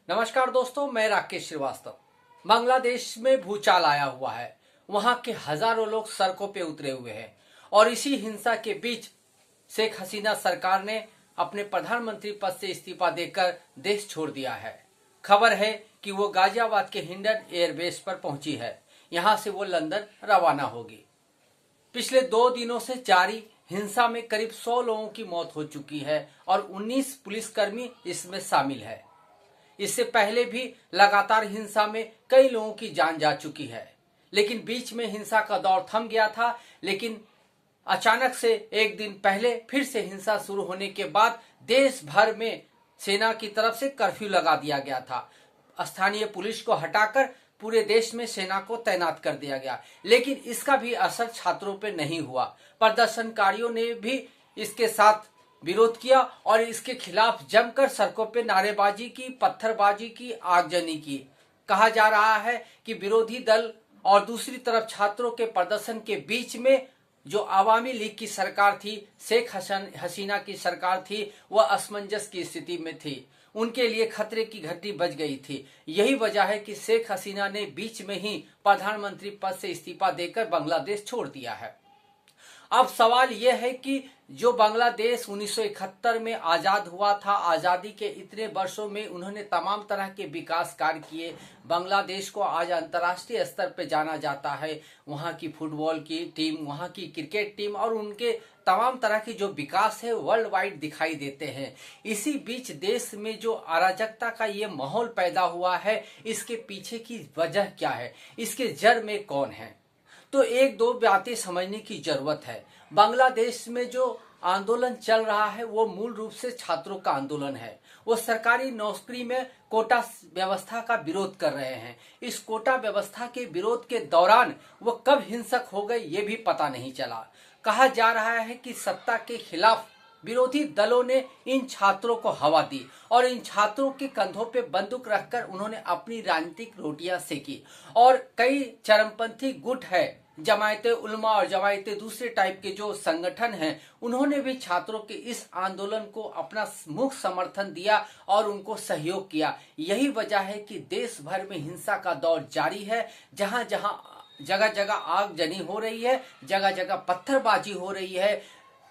नमस्कार दोस्तों, मैं राकेश श्रीवास्तव। बांग्लादेश में भूचाल आया हुआ है। वहां के हजारों लोग सड़कों पे उतरे हुए हैं और इसी हिंसा के बीच शेख हसीना सरकार ने अपने प्रधानमंत्री पद से इस्तीफा देकर देश छोड़ दिया है। खबर है कि वो गाजियाबाद के हिंडन एयरबेस पर पहुंची है। यहां से वो लंदन रवाना होगी। पिछले 2 दिनों से जारी हिंसा में करीब 100 लोगों की मौत हो चुकी है और 19 पुलिसकर्मी इसमें शामिल है। इससे पहले भी लगातार हिंसा में कई लोगों की जान जा चुकी है, लेकिन बीच में हिंसा का दौर थम गया था। लेकिन अचानक से एक दिन पहले फिर से हिंसा शुरू होने के बाद देश भर में सेना की तरफ से कर्फ्यू लगा दिया गया था। स्थानीय पुलिस को हटाकर पूरे देश में सेना को तैनात कर दिया गया, लेकिन इसका भी असर छात्रों पर नहीं हुआ। प्रदर्शनकारियों ने भी इसके साथ विरोध किया और इसके खिलाफ जमकर सड़कों पे नारेबाजी की, पत्थरबाजी की, आगजनी की। कहा जा रहा है कि विरोधी दल और दूसरी तरफ छात्रों के प्रदर्शन के बीच में जो आवामी लीग की सरकार थी, शेख हसीना की सरकार थी, वह असमंजस की स्थिति में थी। उनके लिए खतरे की घंटी बज गई थी। यही वजह है कि शेख हसीना ने बीच में ही प्रधानमंत्री पद से इस्तीफा देकर बांग्लादेश छोड़ दिया है। अब सवाल यह है कि जो बांग्लादेश 1971 में आजाद हुआ था, आजादी के इतने वर्षों में उन्होंने तमाम तरह के विकास कार्य किए। बांग्लादेश को आज अंतर्राष्ट्रीय स्तर पर जाना जाता है। वहां की फुटबॉल की टीम, वहां की क्रिकेट टीम और उनके तमाम तरह की जो विकास है वर्ल्ड वाइड दिखाई देते हैं। इसी बीच देश में जो अराजकता का ये माहौल पैदा हुआ है, इसके पीछे की वजह क्या है, इसके जड़ में कौन है, तो एक दो बातें समझने की जरूरत है। बांग्लादेश में जो आंदोलन चल रहा है वो मूल रूप से छात्रों का आंदोलन है। वो सरकारी नौकरी में कोटा व्यवस्था का विरोध कर रहे हैं। इस कोटा व्यवस्था के विरोध के दौरान वो कब हिंसक हो गए ये भी पता नहीं चला। कहा जा रहा है कि सत्ता के खिलाफ विरोधी दलों ने इन छात्रों को हवा दी और इन छात्रों के कंधों पे बंदूक रखकर उन्होंने अपनी राजनीतिक रोटियां सेकी। और कई चरमपंथी गुट है, जमायते उलमा और जमायते दूसरे टाइप के जो संगठन हैं, उन्होंने भी छात्रों के इस आंदोलन को अपना मुख्य समर्थन दिया और उनको सहयोग किया। यही वजह है कि देश भर में हिंसा का दौर जारी है। जहां जहां जगह जगह आगजनी हो रही है, जगह जगह पत्थरबाजी हो रही है,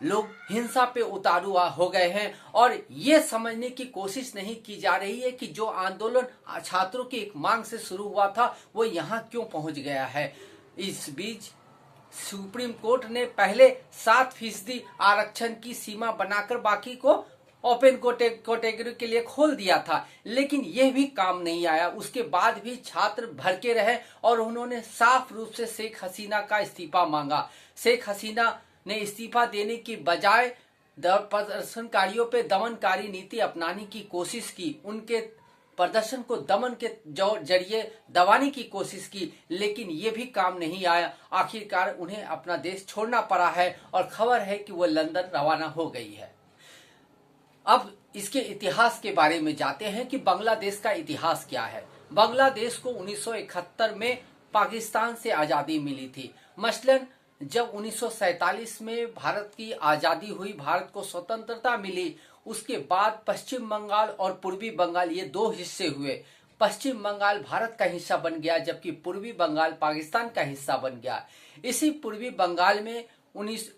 लोग हिंसा पे उतारू हो गए हैं। और ये समझने की कोशिश नहीं की जा रही है कि जो आंदोलन छात्रों की एक मांग से शुरू हुआ था वो यहाँ क्यों पहुंच गया है। इस बीच सुप्रीम कोर्ट ने पहले 7% आरक्षण की सीमा बनाकर बाकी को ओपन कैटेगरी के लिए खोल दिया था, लेकिन यह भी काम नहीं आया। उसके बाद भी छात्र भड़के रहे और उन्होंने साफ रूप से शेख हसीना का इस्तीफा मांगा। शेख हसीना ने इस्तीफा देने की बजाय प्रदर्शनकारियों पे दमनकारी नीति अपनाने की कोशिश की, उनके प्रदर्शन को दमन के जरिए दबाने की कोशिश की, लेकिन ये भी काम नहीं आया। आखिरकार उन्हें अपना देश छोड़ना पड़ा है और खबर है कि वो लंदन रवाना हो गई है। अब इसके इतिहास के बारे में जाते हैं कि बांग्लादेश का इतिहास क्या है। बांग्लादेश को 1971 में पाकिस्तान से आजादी मिली थी। मसलन जब 1947 में भारत की आजादी हुई, भारत को स्वतंत्रता मिली, उसके बाद पश्चिम बंगाल और पूर्वी बंगाल ये 2 हिस्से हुए। पश्चिम बंगाल भारत का हिस्सा बन गया जबकि पूर्वी बंगाल पाकिस्तान का हिस्सा बन गया। इसी पूर्वी बंगाल में 19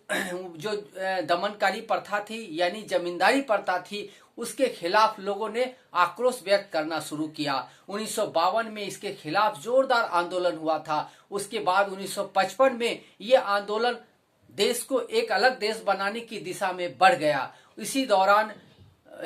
जो दमनकारी प्रथा थी यानी जमींदारी प्रथा थी, उसके खिलाफ लोगों ने आक्रोश व्यक्त करना शुरू किया। 1952 में इसके खिलाफ जोरदार आंदोलन हुआ था। उसके बाद 1955 में ये आंदोलन देश को एक अलग देश बनाने की दिशा में बढ़ गया। इसी दौरान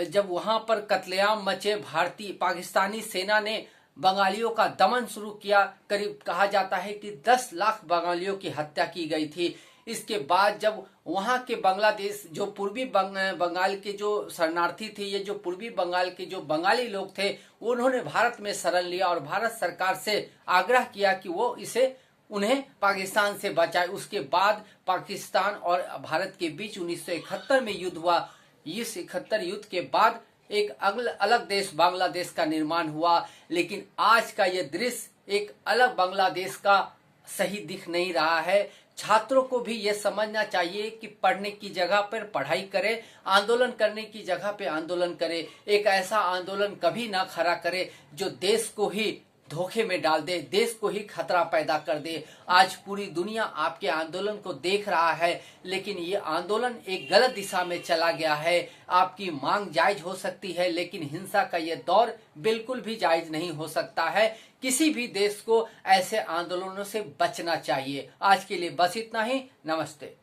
जब वहां पर कत्लेआम मचे, भारतीय पाकिस्तानी सेना ने बंगालियों का दमन शुरू किया। करीब कहा जाता है कि 10 लाख बंगालियों की हत्या की गई थी। इसके बाद जब वहां के बांग्लादेश जो पूर्वी बंगाल के जो शरणार्थी थे, ये जो पूर्वी बंगाल के जो बंगाली लोग थे, उन्होंने भारत में शरण लिया और भारत सरकार से आग्रह किया कि वो इसे उन्हें पाकिस्तान से बचाए। उसके बाद पाकिस्तान और भारत के बीच 1971 में युद्ध हुआ। इस 71 युद्ध के बाद एक अलग देश बांग्लादेश का निर्माण हुआ। लेकिन आज का ये दृश्य एक अलग बांग्लादेश का सही दिख नहीं रहा है, छात्रों को भी ये समझना चाहिए कि पढ़ने की जगह पर पढ़ाई करे, आंदोलन करने की जगह पे आंदोलन करे। एक ऐसा आंदोलन कभी ना खड़ा करे जो देश को ही धोखे में डाल दे, देश को ही खतरा पैदा कर दे। आज पूरी दुनिया आपके आंदोलन को देख रहा है, लेकिन ये आंदोलन एक गलत दिशा में चला गया है। आपकी मांग जायज हो सकती है, लेकिन हिंसा का ये दौर बिल्कुल भी जायज नहीं हो सकता है। किसी भी देश को ऐसे आंदोलनों से बचना चाहिए। आज के लिए बस इतना ही। नमस्ते।